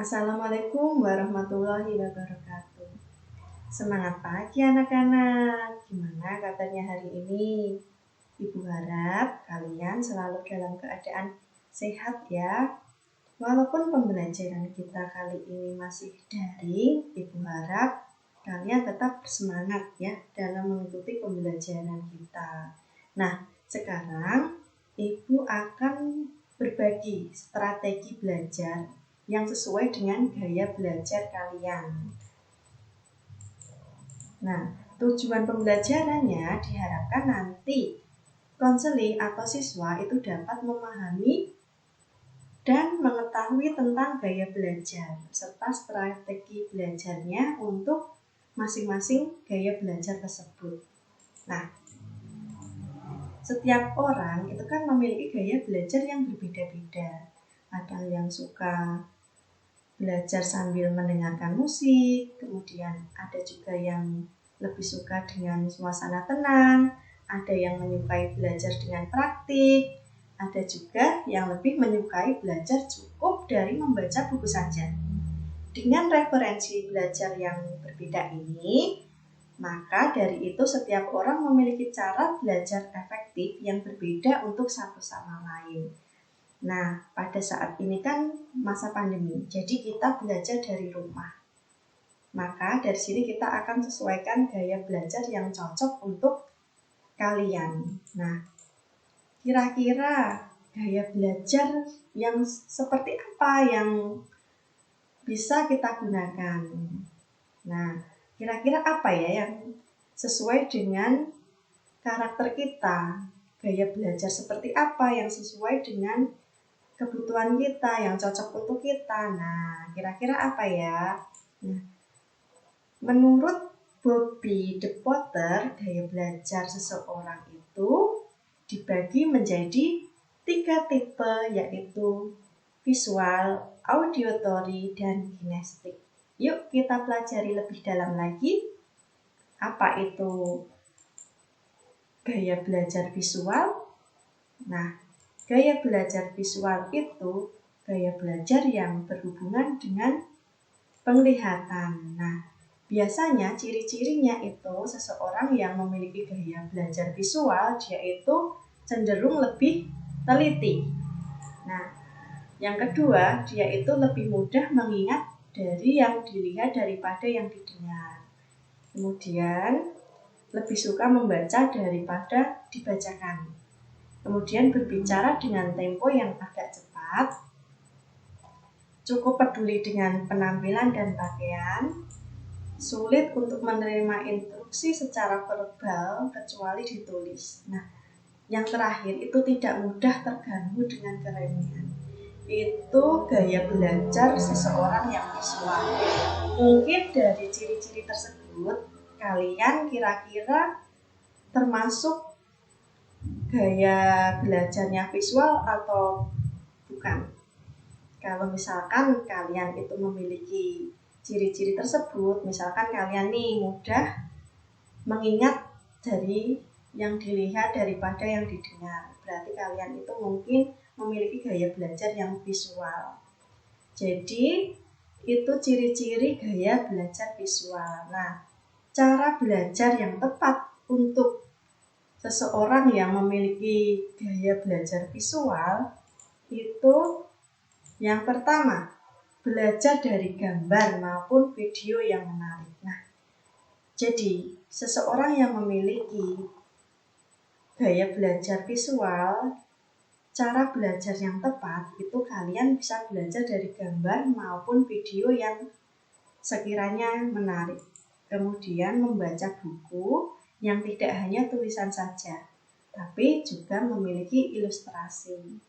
Assalamualaikum warahmatullahi wabarakatuh. Semangat pagi anak-anak. Gimana kabarnya hari ini? Ibu harap kalian selalu dalam keadaan sehat ya. Walaupun pembelajaran kita kali ini masih daring, Ibu harap kalian tetap bersemangat ya dalam mengikuti pembelajaran kita. Nah, sekarang Ibu akan berbagi strategi belajar yang sesuai dengan gaya belajar kalian. Nah, tujuan pembelajarannya diharapkan nanti konseling atau siswa itu dapat memahami dan mengetahui tentang gaya belajar serta strategi belajarnya untuk masing-masing gaya belajar tersebut. Nah, setiap orang itu kan memiliki gaya belajar yang berbeda-beda. Ada yang suka belajar sambil mendengarkan musik, kemudian ada juga yang lebih suka dengan suasana tenang, ada yang menyukai belajar dengan praktik, ada juga yang lebih menyukai belajar cukup dari membaca buku saja. Dengan referensi belajar yang berbeda ini, maka dari itu setiap orang memiliki cara belajar efektif yang berbeda untuk satu sama lain. Nah, pada saat ini kan masa pandemi, jadi kita belajar dari rumah. Maka dari sini kita akan sesuaikan gaya belajar yang cocok untuk kalian. Nah, kira-kira gaya belajar yang seperti apa yang bisa kita gunakan? Nah, kira-kira apa ya yang sesuai dengan karakter kita? Gaya belajar seperti apa yang sesuai dengan kebutuhan kita, yang cocok untuk kita. Nah, kira-kira apa ya? Nah, menurut Bobby De Potter, gaya belajar seseorang itu dibagi menjadi 3 tipe, yaitu visual, auditory, dan kinestik. Yuk kita pelajari lebih dalam lagi. Apa itu gaya belajar visual? Nah, gaya belajar visual itu gaya belajar yang berhubungan dengan penglihatan. Nah, biasanya ciri-cirinya itu seseorang yang memiliki gaya belajar visual, dia itu cenderung lebih teliti. Nah, yang kedua, dia itu lebih mudah mengingat dari yang dilihat daripada yang didengar. Kemudian, lebih suka membaca daripada dibacakan. Kemudian berbicara dengan tempo yang agak cepat, cukup peduli dengan penampilan dan pakaian, sulit untuk menerima instruksi secara verbal kecuali ditulis. Nah, yang terakhir itu tidak mudah terganggu dengan keremehan. Itu gaya belajar seseorang yang visual. Mungkin dari ciri-ciri tersebut, kalian kira-kira termasuk gaya belajarnya visual atau bukan? Kalau misalkan kalian itu memiliki ciri-ciri tersebut, misalkan kalian nih mudah mengingat dari yang dilihat daripada yang didengar, berarti kalian itu mungkin memiliki gaya belajar yang visual. Jadi itu ciri-ciri gaya belajar visual. Nah, cara belajar yang tepat untuk seseorang yang memiliki gaya belajar visual itu yang pertama, belajar dari gambar maupun video yang menarik. Nah, jadi seseorang yang memiliki gaya belajar visual, cara belajar yang tepat itu kalian bisa belajar dari gambar maupun video yang sekiranya menarik. Kemudian membaca buku yang tidak hanya tulisan saja, tapi juga memiliki ilustrasi.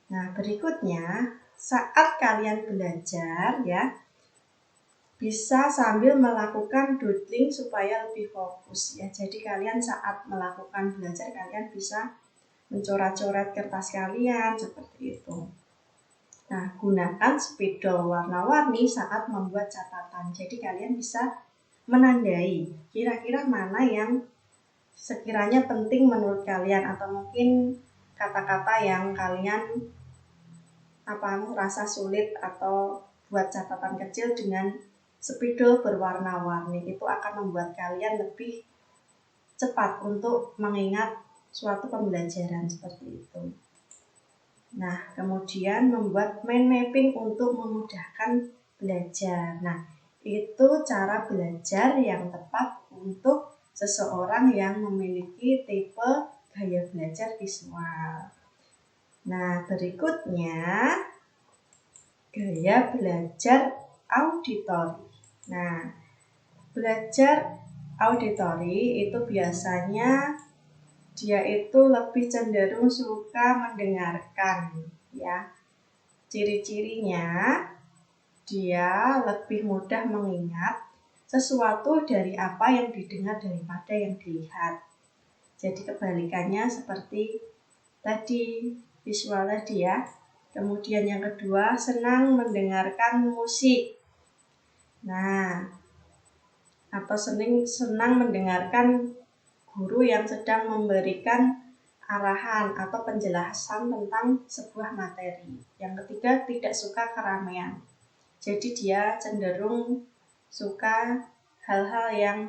Nah, berikutnya, saat kalian belajar ya, bisa sambil melakukan doodling supaya lebih fokus ya. Jadi kalian saat melakukan belajar, kalian bisa mencoret-coret kertas kalian seperti itu. Nah, gunakan spidol warna-warni saat membuat catatan. Jadi kalian bisa menandai kira-kira mana yang sekiranya penting menurut kalian, atau mungkin kata-kata yang kalian rasa sulit atau buat catatan kecil dengan spidol berwarna-warni. Itu akan membuat kalian lebih cepat untuk mengingat suatu pembelajaran seperti itu. Nah, kemudian membuat mind mapping untuk memudahkan belajar. Nah, itu cara belajar yang tepat untuk seseorang yang memiliki tipe gaya belajar visual. Nah, berikutnya gaya belajar auditori. Nah, belajar auditori itu biasanya dia itu lebih cenderung suka mendengarkan, ya. Ciri-cirinya dia lebih mudah mengingat sesuatu dari apa yang didengar daripada yang dilihat. Jadi kebalikannya seperti tadi, visual tadi ya. Kemudian yang kedua, senang mendengarkan musik. Nah, atau senang mendengarkan guru yang sedang memberikan arahan atau penjelasan tentang sebuah materi. Yang ketiga, tidak suka keramaian. Jadi dia cenderung suka hal-hal yang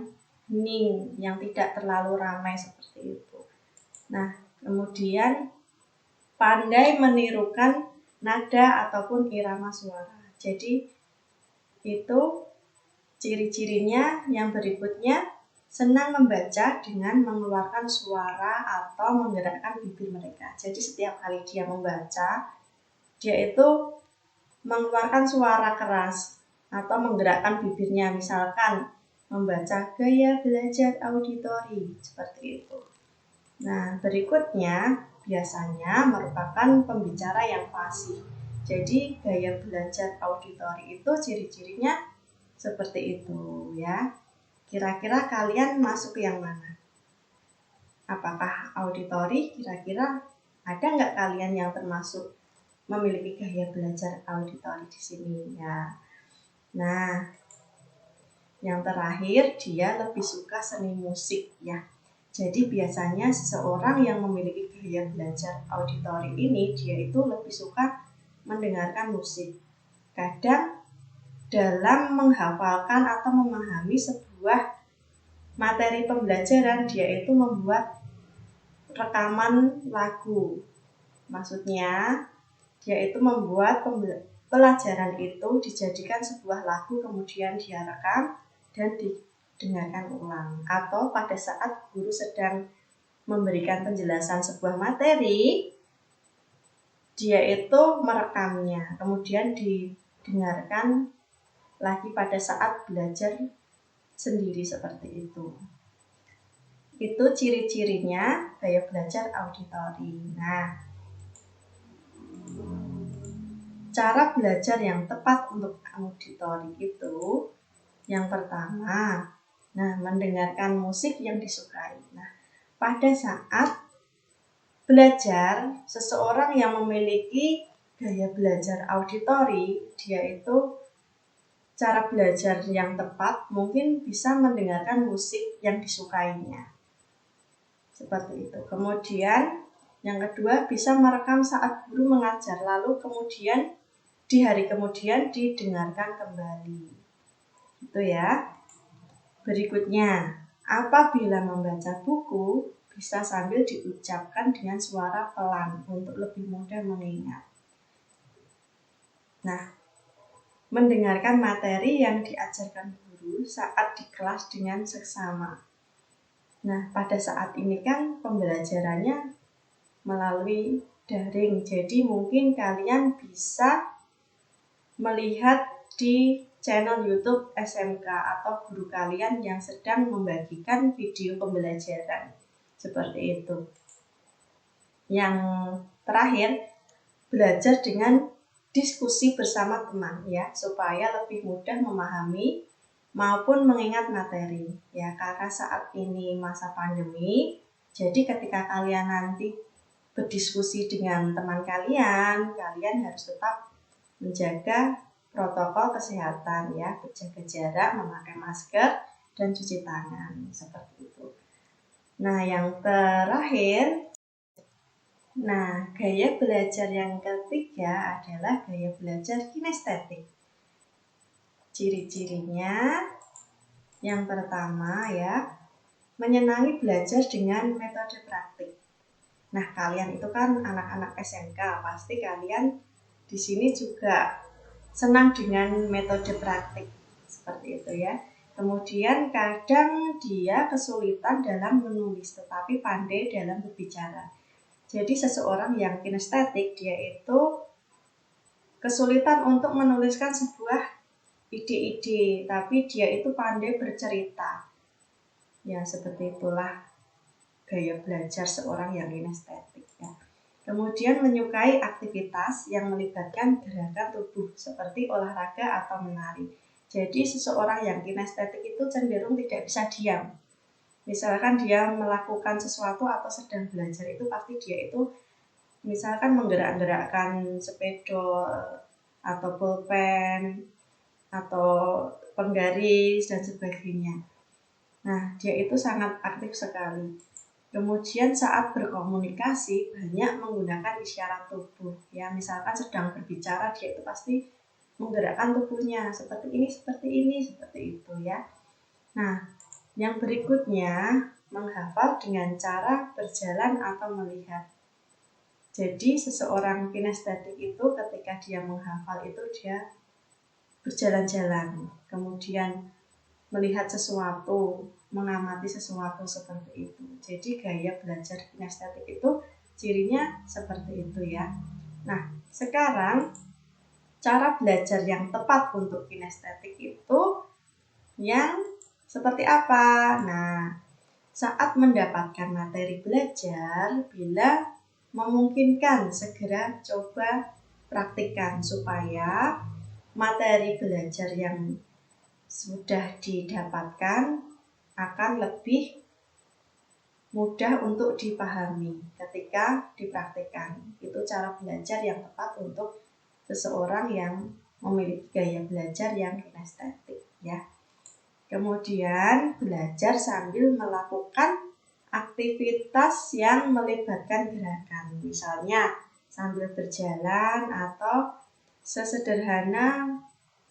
hening, yang tidak terlalu ramai seperti itu. Nah, kemudian pandai menirukan nada ataupun irama suara. Jadi itu ciri-cirinya. Yang berikutnya, senang membaca dengan mengeluarkan suara atau menggerakkan bibir mereka. Jadi setiap kali dia membaca, dia itu mengeluarkan suara keras atau menggerakkan bibirnya, misalkan membaca gaya belajar auditori seperti itu. Nah, berikutnya biasanya merupakan pembicara yang fasih. Jadi gaya belajar auditori itu ciri-cirinya seperti itu ya. Kira-kira kalian masuk ke yang mana? Apakah auditori? Kira-kira ada nggak kalian yang termasuk memiliki gaya belajar auditori di sini ya? Nah, yang terakhir dia lebih suka seni musik ya. Jadi biasanya seseorang yang memiliki gaya belajar auditori ini dia itu lebih suka mendengarkan musik. Kadang dalam menghafalkan atau memahami sebuah materi pembelajaran dia itu membuat rekaman lagu. Maksudnya dia itu membuat pelajaran itu dijadikan sebuah lagu, kemudian dia rekam dan didengarkan ulang. Atau pada saat guru sedang memberikan penjelasan sebuah materi, dia itu merekamnya, kemudian didengarkan lagi pada saat belajar sendiri seperti itu. Itu ciri-cirinya gaya belajar auditori. Nah, cara belajar yang tepat untuk auditori itu yang pertama, mendengarkan musik yang disukai. Nah, pada saat belajar, seseorang yang memiliki gaya belajar auditori, dia itu cara belajar yang tepat mungkin bisa mendengarkan musik yang disukainya. Seperti itu. Kemudian yang kedua, bisa merekam saat guru mengajar, lalu kemudian di hari kemudian didengarkan kembali. Itu ya. Berikutnya, apabila membaca buku, bisa sambil diucapkan dengan suara pelan untuk lebih mudah mengingat. Nah, mendengarkan materi yang diajarkan guru saat di kelas dengan seksama. Nah, pada saat ini kan pembelajarannya melalui daring, jadi mungkin kalian bisa melihat di channel YouTube SMK atau guru kalian yang sedang membagikan video pembelajaran seperti itu. Yang terakhir, belajar dengan diskusi bersama teman ya, supaya lebih mudah memahami maupun mengingat materi ya, karena saat ini masa pandemi. Jadi ketika kalian nanti berdiskusi dengan teman kalian harus tetap menjaga protokol kesehatan ya, menjaga jarak, memakai masker, dan cuci tangan seperti itu. Nah, yang terakhir, gaya belajar yang ketiga adalah gaya belajar kinestetik. Ciri-cirinya yang pertama ya, menyenangi belajar dengan metode praktik. Nah, kalian itu kan anak-anak SMK, pasti kalian di sini juga senang dengan metode praktik seperti itu ya. Kemudian kadang dia kesulitan dalam menulis tetapi pandai dalam berbicara. Jadi seseorang yang kinestetik dia itu kesulitan untuk menuliskan sebuah ide-ide, tapi dia itu pandai bercerita. Ya, seperti itulah gaya belajar seorang yang kinestetik ya. Kemudian menyukai aktivitas yang melibatkan gerakan tubuh seperti olahraga atau menari. Jadi seseorang yang kinestetik itu cenderung tidak bisa diam. Misalkan dia melakukan sesuatu atau sedang belajar itu pasti dia itu misalkan menggerak-gerakkan sepeda atau pulpen atau penggaris dan sebagainya. Nah, dia itu sangat aktif sekali. Kemudian saat berkomunikasi banyak menggunakan isyarat tubuh. Ya, misalkan sedang berbicara dia itu pasti menggerakkan tubuhnya seperti ini, seperti itu ya. Nah, yang berikutnya menghafal dengan cara berjalan atau melihat. Jadi seseorang kinestetik itu ketika dia menghafal itu dia berjalan-jalan, kemudian melihat sesuatu, mengamati sesuatu seperti itu. Jadi gaya belajar kinestetik itu cirinya seperti itu ya. Nah, sekarang cara belajar yang tepat untuk kinestetik itu yang seperti apa? Nah, saat mendapatkan materi belajar, bila memungkinkan segera coba praktikkan supaya materi belajar yang sudah didapatkan akan lebih mudah untuk dipahami ketika dipraktikkan. Itu cara belajar yang tepat untuk seseorang yang memiliki gaya belajar yang kinestetik ya. Kemudian belajar sambil melakukan aktivitas yang melibatkan gerakan. Misalnya sambil berjalan atau sesederhana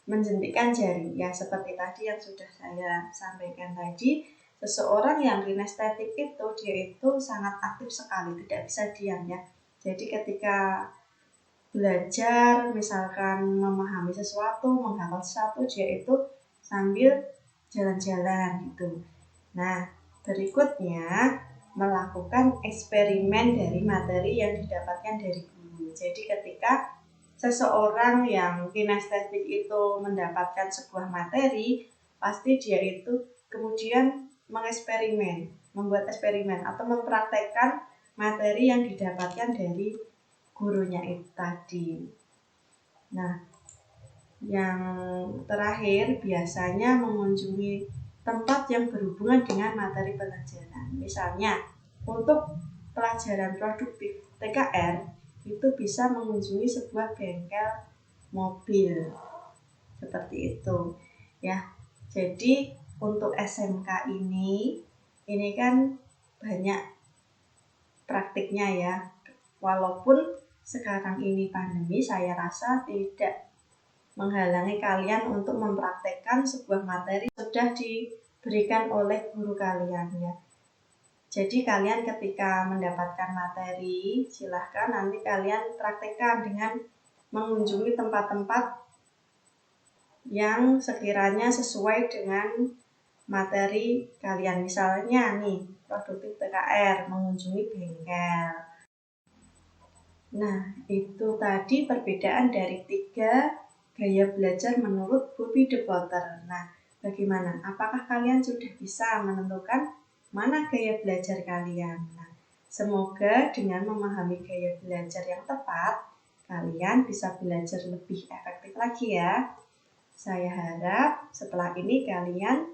menjentikkan jari ya, seperti tadi yang sudah saya sampaikan tadi. Seseorang yang kinestetik itu dia itu sangat aktif sekali, tidak bisa diam ya. Jadi ketika belajar misalkan memahami sesuatu, menghafal sesuatu, dia itu sambil jalan-jalan gitu. Nah, berikutnya melakukan eksperimen dari materi yang didapatkan dari guru. Jadi ketika seseorang yang kinestetik itu mendapatkan sebuah materi, pasti dia itu kemudian mengeksperimen, membuat eksperimen atau mempraktekkan materi yang didapatkan dari gurunya itu tadi. Nah, yang terakhir biasanya mengunjungi tempat yang berhubungan dengan materi pelajaran. Misalnya, untuk pelajaran produktif TKR itu bisa mengunjungi sebuah bengkel mobil seperti itu ya. Jadi untuk SMK ini kan banyak praktiknya ya. Walaupun sekarang ini pandemi, saya rasa tidak menghalangi kalian untuk mempraktekkan sebuah materi sudah diberikan oleh guru kalian ya. Jadi kalian ketika mendapatkan materi, silahkan nanti kalian praktekkan dengan mengunjungi tempat-tempat yang sekiranya sesuai dengan materi kalian. Misalnya nih, produktif TKR, mengunjungi bengkel. Nah, itu tadi perbedaan dari 3 gaya belajar menurut Bobby De Botter. Nah, bagaimana? Apakah kalian sudah bisa menentukan mana gaya belajar kalian? Nah, semoga dengan memahami gaya belajar yang tepat, kalian bisa belajar lebih efektif lagi ya. Saya harap setelah ini kalian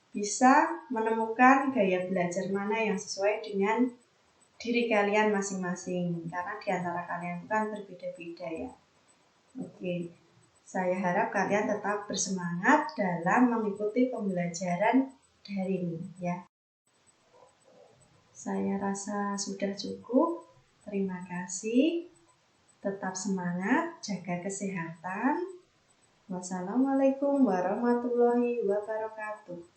bisa menemukan gaya belajar mana yang sesuai dengan diri kalian masing-masing, karena di antara kalian kan berbeda-beda ya. Oke, saya harap kalian tetap bersemangat dalam mengikuti pembelajaran daring ya. Saya rasa sudah cukup. Terima kasih. Tetap semangat, jaga kesehatan. Wassalamualaikum warahmatullahi wabarakatuh.